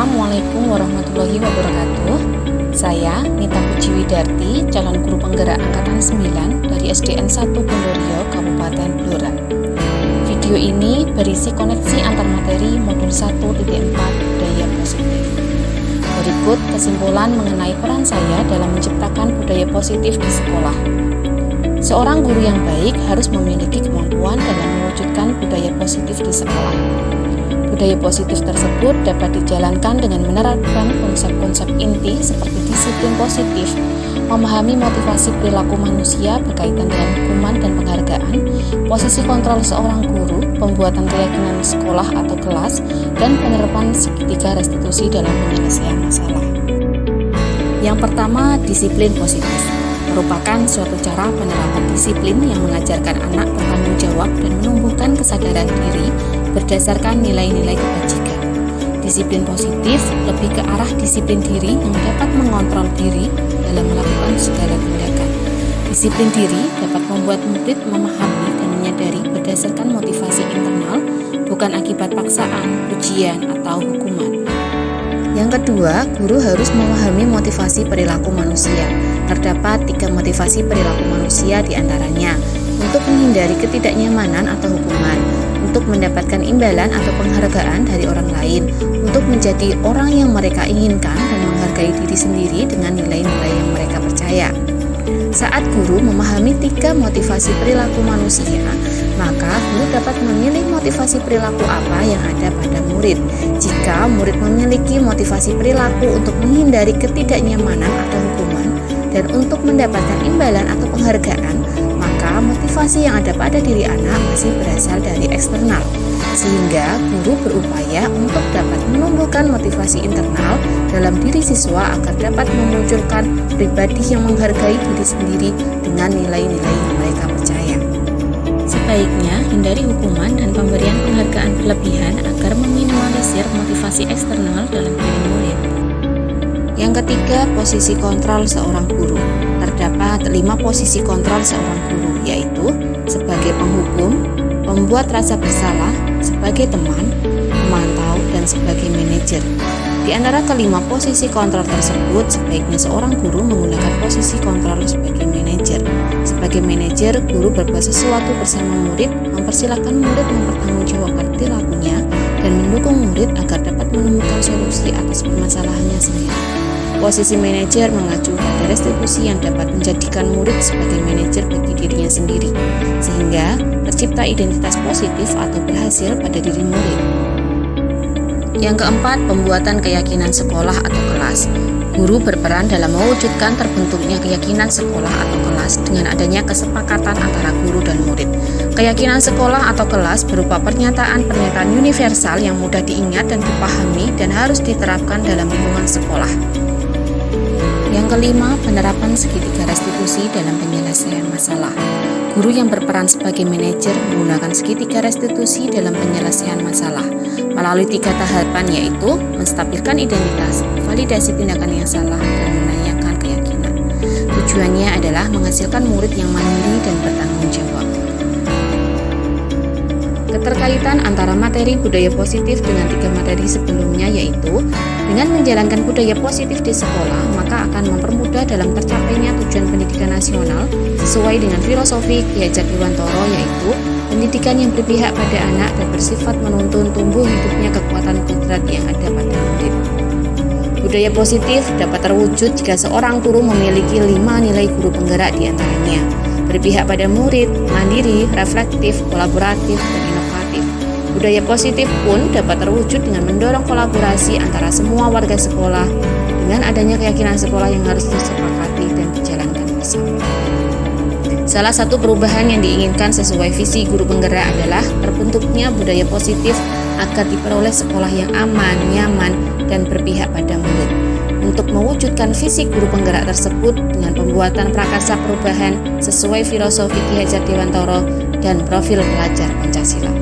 Assalamualaikum warahmatullahi wabarakatuh. Saya Nita Puji Widarti, calon guru penggerak angkatan 9 dari SDN 1 Pondorio, Kabupaten Blora. Video ini berisi koneksi antar materi modul 1.4 budaya positif. Berikut kesimpulan mengenai peran saya dalam menciptakan budaya positif di sekolah. Seorang guru yang baik harus memiliki kemampuan dalam mewujudkan budaya positif di sekolah. Budaya positif tersebut dapat dijalankan dengan menerapkan konsep-konsep inti seperti disiplin positif, memahami motivasi perilaku manusia berkaitan dengan hukuman dan penghargaan, posisi kontrol seorang guru, pembuatan keyakinan sekolah atau kelas, dan penerapan segitiga restitusi dalam penyelesaian masalah. Yang pertama, disiplin positif merupakan suatu cara penerapan disiplin yang mengajarkan anak bertanggung jawab dan menumbuhkan kesadaran diri berdasarkan nilai-nilai kebajikan. Disiplin positif lebih ke arah disiplin diri yang dapat mengontrol diri dalam melakukan segala tindakan. Disiplin diri dapat membuat murid memahami dan menyadari berdasarkan motivasi internal, bukan akibat paksaan, ujian, atau hukuman. Yang kedua, guru harus memahami motivasi perilaku manusia. Terdapat 3 motivasi perilaku manusia diantaranya: untuk menghindari ketidaknyamanan atau hukuman, untuk mendapatkan imbalan atau penghargaan dari orang lain, untuk menjadi orang yang mereka inginkan dan menghargai diri sendiri dengan nilai-nilai yang mereka percaya. Saat guru memahami 3 motivasi perilaku manusia, maka guru dapat memilih motivasi perilaku apa yang ada pada murid. Jika murid memiliki motivasi perilaku untuk menghindari ketidaknyamanan atau hukuman dan untuk mendapatkan imbalan atau penghargaan, maka motivasi yang ada pada diri anak masih berasal dari eksternal, sehingga guru berupaya untuk dapat menumbuhkan motivasi internal dalam diri siswa agar dapat memunculkan pribadi yang menghargai diri sendiri dengan nilai-nilai yang mereka percaya. Sebaiknya hindari hukuman dan pemberian penghargaan berlebihan agar meminimalisir motivasi eksternal dalam diri murid. Yang ketiga, posisi kontrol seorang guru. Terdapat 5 posisi kontrol seorang guru, yaitu sebagai penghukum, pembuat rasa bersalah, sebagai teman, pemantau, dan sebagai manajer. Di antara kelima posisi kontrol tersebut, sebaiknya seorang guru menggunakan posisi kontrol sebagai manajer. Sebagai manajer, guru berbuat sesuatu bersama murid, mempersilahkan murid mempertanggungjawabkan perilakunya, dan mendukung murid agar dapat menemukan solusi atas permasalahannya sendiri. Posisi manajer mengacu pada restitusi yang dapat menjadikan murid sebagai manajer bagi dirinya sendiri, sehingga tercipta identitas positif atau berhasil pada diri murid. Yang keempat, pembuatan keyakinan sekolah atau kelas. Guru berperan dalam mewujudkan terbentuknya keyakinan sekolah atau kelas dengan adanya kesepakatan antara guru dan murid. Keyakinan sekolah atau kelas berupa pernyataan-pernyataan universal yang mudah diingat dan dipahami dan harus diterapkan dalam lingkungan sekolah. Yang kelima, penerapan segitiga restitusi dalam penyelesaian masalah. Guru yang berperan sebagai manajer menggunakan segitiga restitusi dalam penyelesaian masalah melalui 3 tahapan, yaitu menstabilkan identitas, validasi tindakan yang salah, dan menanyakan keyakinan. Tujuannya adalah menghasilkan murid yang mandiri dan bertanggung jawab. Keterkaitan antara materi budaya positif dengan 3 materi sebelumnya, yaitu dengan menjalankan budaya positif di sekolah, maka akan mempermudah dalam tercapainya tujuan pendidikan nasional sesuai dengan filosofi Ki Hajar Dewantara, yaitu pendidikan yang berpihak pada anak dan bersifat menuntun tumbuh hidupnya kekuatan kodrat yang ada pada murid. Budaya positif dapat terwujud jika seorang guru memiliki 5 nilai guru penggerak diantaranya: berpihak pada murid, mandiri, reflektif, kolaboratif, dan inovatif. Budaya positif pun dapat terwujud dengan mendorong kolaborasi antara semua warga sekolah dengan adanya keyakinan sekolah yang harus disepakati dan dijalankan bersama. Salah satu perubahan yang diinginkan sesuai visi guru penggerak adalah terbentuknya budaya positif agar diperoleh sekolah yang aman, nyaman, dan berpihak pada murid. Untuk mewujudkan visi guru penggerak tersebut dengan pembuatan prakarsa perubahan sesuai filosofi Ki Hajar Dewantara dan profil pelajar Pancasila.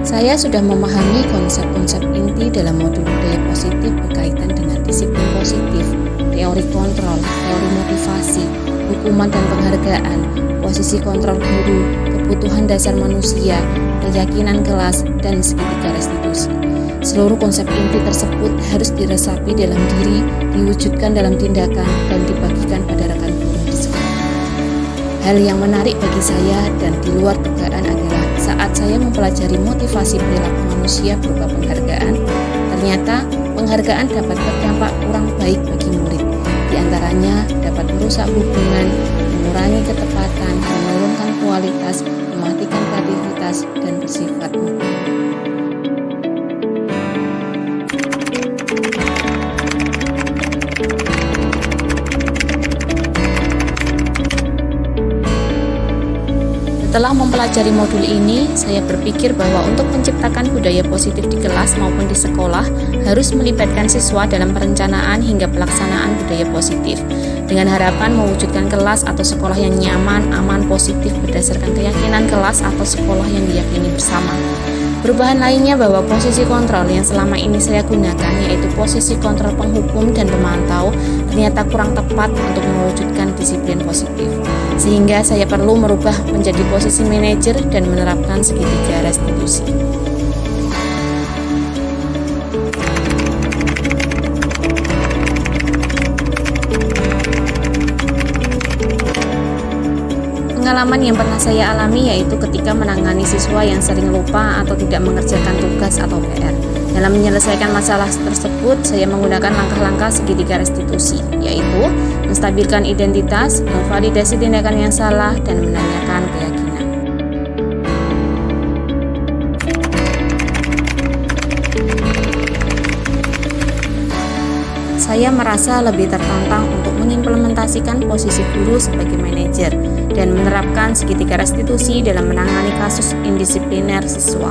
Saya sudah memahami konsep-konsep inti dalam modul budaya positif berkaitan dengan disiplin positif, teori kontrol, kategori motivasi, hukuman dan penghargaan, posisi kontrol guru, kebutuhan dasar manusia, keyakinan kelas, dan segitiga restitusi. Seluruh konsep inti tersebut harus diresapi dalam diri, diwujudkan dalam tindakan, dan dibagikan pada rekan guru di sekolah. Hal yang menarik bagi saya dan di luar dugaan adalah saat saya mempelajari motivasi perilaku manusia berupa penghargaan, ternyata penghargaan dapat berdampak kurang baik bagi murid. Di antaranya dapat merusak hubungan, mengurangi ketepatan, menurunkan kualitas, mematikan kreativitas, dan bersifat mukul. Setelah mempelajari modul ini, saya berpikir bahwa untuk menciptakan budaya positif di kelas maupun di sekolah harus melibatkan siswa dalam perencanaan hingga pelaksanaan budaya positif dengan harapan mewujudkan kelas atau sekolah yang nyaman, aman, positif berdasarkan keyakinan kelas atau sekolah yang diyakini bersama. Perubahan lainnya bahwa posisi kontrol yang selama ini saya gunakan, yaitu posisi kontrol penghukum dan pemantau, ternyata kurang tepat untuk mewujudkan disiplin positif. Sehingga saya perlu merubah menjadi posisi manajer dan menerapkan segitiga restitusi. Pengalaman yang pernah saya alami yaitu ketika menangani siswa yang sering lupa atau tidak mengerjakan tugas atau PR. Dalam menyelesaikan masalah tersebut, saya menggunakan langkah-langkah segitiga restitusi, yaitu menstabilkan identitas, memvalidasi tindakan yang salah, dan menanyakan keyakinan. Saya merasa lebih tertantang untuk mengimplementasikan posisi guru sebagai manajer dan menerapkan segitiga restitusi dalam menangani kasus indisipliner siswa.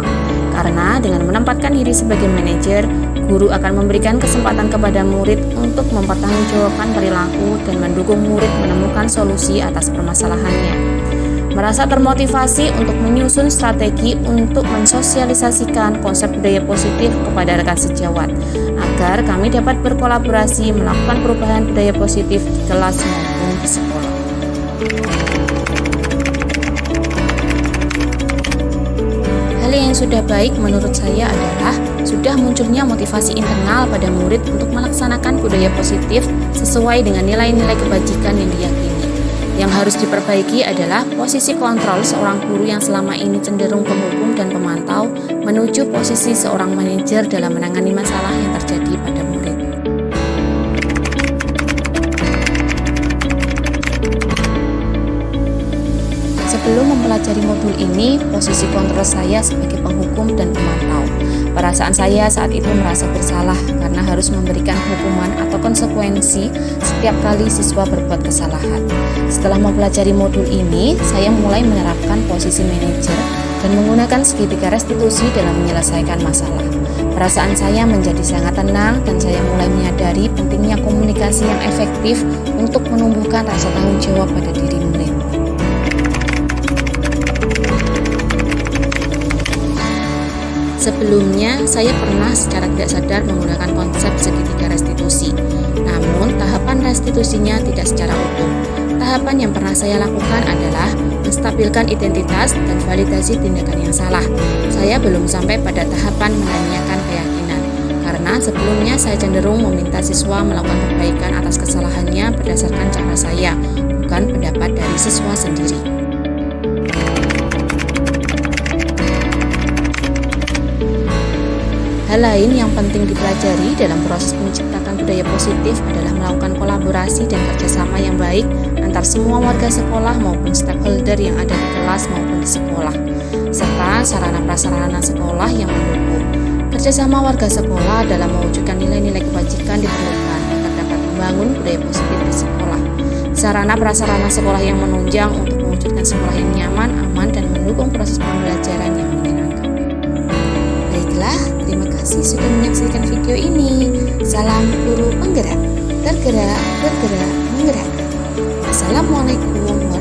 Karena dengan menempatkan diri sebagai manajer, guru akan memberikan kesempatan kepada murid untuk mempertanggungjawabkan perilaku dan mendukung murid menemukan solusi atas permasalahannya. Merasa termotivasi untuk menyusun strategi untuk mensosialisasikan konsep budaya positif kepada rekan sejawat, agar kami dapat berkolaborasi melakukan perubahan budaya positif di kelas maupun di sekolah. Hal yang sudah baik menurut saya adalah sudah munculnya motivasi internal pada murid untuk melaksanakan budaya positif sesuai dengan nilai-nilai kebajikan yang diyakini. Yang harus diperbaiki adalah posisi kontrol seorang guru yang selama ini cenderung penghukum dan pemantau menuju posisi seorang manajer dalam menangani masalah yang terjadi pada murid. Sebelum mempelajari modul ini, posisi kontrol saya sebagai penghukum dan pemantau. Perasaan saya saat itu merasa bersalah karena harus memberikan hukuman atau konsekuensi setiap kali siswa berbuat kesalahan. Setelah mempelajari modul ini, saya mulai menerapkan posisi manajer dan menggunakan segitiga restitusi dalam menyelesaikan masalah. Perasaan saya menjadi sangat tenang dan saya mulai menyadari pentingnya komunikasi yang efektif untuk menumbuhkan rasa tanggung jawab pada diri murid. Sebelumnya, saya pernah secara tidak sadar menggunakan konsep segitiga restitusi. Namun, tahapan restitusinya tidak secara utuh. Tahapan yang pernah saya lakukan adalah menstabilkan identitas dan validasi tindakan yang salah. Saya belum sampai pada tahapan menanyakan keyakinan, karena sebelumnya saya cenderung meminta siswa melakukan perbaikan atas kesalahannya berdasarkan cara saya, bukan pendapat dari siswa sendiri. Hal lain yang penting dipelajari dalam proses menciptakan budaya positif adalah melakukan kolaborasi dan kerjasama yang baik antar semua warga sekolah maupun stakeholder yang ada di kelas maupun di sekolah, serta sarana-prasarana sekolah yang mendukung. Kerjasama warga sekolah dalam mewujudkan nilai-nilai kebajikan diperlukan agar dapat membangun budaya positif di sekolah. Sarana-prasarana sekolah yang menunjang untuk mewujudkan sekolah yang nyaman, aman, dan mendukung proses pembelajaran yang menyenangkan. Baiklah, terima kasih sudah menyaksikan video ini. Salam guru penggerak, tergerak, bergerak, menggerakkan. Assalamualaikum warahmatullahi wabarakatuh.